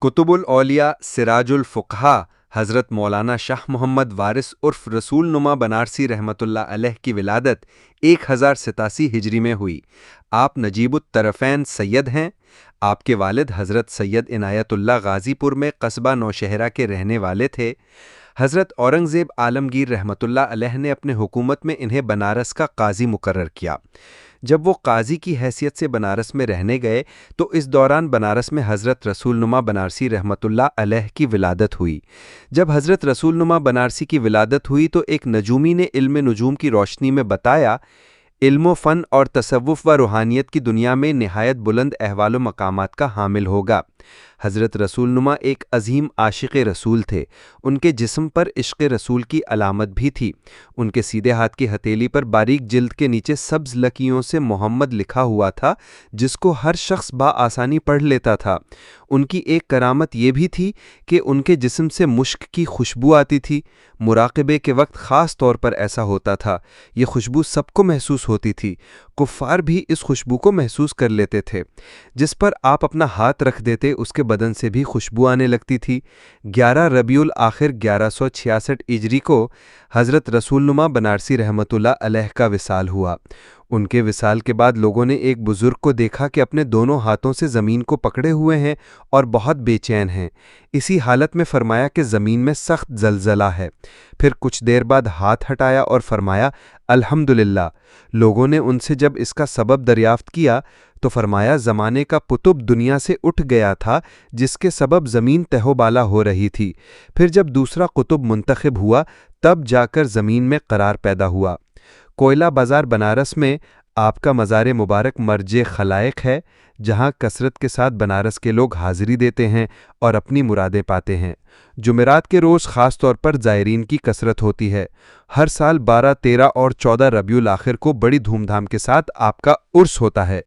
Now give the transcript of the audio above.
कुतुबुल औलिया सिराजुल फुक़हा हज़रत मौलाना शाह मोहम्मद वारिस उर्फ रसूल नुमा बनारसी रहमतुल्लाह अलैह की विलादत 1087 हिजरी में हुई। आप नजीबुत तरफ़ैन सैयद हैं। आपके वालिद हज़रत सैयद इनायतुल्लाह गाज़ीपुर में कस्बा नौशहरा के रहने वाले थे। हज़रत औरंगज़ेब आलमगीर रहमतुल्लाह अलैह ने अपने हुकूमत में इन्हें बनारस का काजी मुकर्रर किया। जब वो काजी की हैसियत से बनारस में रहने गए तो इस दौरान बनारस में हज़रत रसूल नुमा बनारसी रहमतुल्लाह अलैह की विलादत हुई। जब हज़रत रसूल नुमा बनारसी की विलादत हुई तो एक नजूमी ने इल्म नुजूम की रोशनी में बताया, इल्म फ़न और तसव्वुफ़ व रूहानियत की दुनिया में निहायत बुलंद अहवाल व मकामात का हामिल होगा। हज़रत रसूल नुमा एक अजीम आशिक़ रसूल थे। उनके जिस्म पर इश्क़ रसूल की अलामत भी थी। उनके सीधे हाथ की हथेली पर बारीक जिल्द के नीचे सब्ज़ लकीरों से मोहम्मद लिखा हुआ था, जिसको हर शख्स आसानी पढ़ लेता था। उनकी एक करामत ये भी थी कि उनके जिस्म से मुश्क की खुशबू आती थी। मुराक़बे के वक्त ख़ास तौर पर ऐसा होता था। ये खुशबू सबको महसूस होती थी। कुफ़ार भी इस खुशबू को महसूस कर लेते थे। जिस पर आप अपना हाथ रख देते उसके बदन से भी खुशबू आने लगती थी। 11 रबीउल आखिर 1166 इजरी को हज़रत रसूल नुमा बनारसी रहमतुल्लाह अलैह का विसाल हुआ। उनके विसाल के बाद लोगों ने एक बुज़ुर्ग को देखा कि अपने दोनों हाथों से ज़मीन को पकड़े हुए हैं और बहुत बेचैन हैं। इसी हालत में फरमाया कि ज़मीन में सख्त ज़लज़ला है। फिर कुछ देर बाद हाथ हटाया और फरमाया अल्हम्दुलिल्लाह। लोगों ने उनसे जब इसका सबब दरियाफ्त किया तो फरमाया ज़माने का कुतुब दुनिया से उठ गया था, जिसके सबब ज़मीन तहोबाला हो रही थी। फिर जब दूसरा कुतुब मुंतखब हुआ तब जाकर ज़मीन में करार पैदा हुआ। कोयला बाज़ार बनारस में आपका मज़ार मुबारक मर्जे खलाइक है, जहाँ कसरत के साथ बनारस के लोग हाज़िरी देते हैं और अपनी मुरादें पाते हैं। जुमेरात के रोज़ ख़ास तौर पर ज़ायरीन की कसरत होती है। हर साल 12, 13 और 14 रबीउल आखिर को बड़ी धूमधाम के साथ आपका उर्स होता है।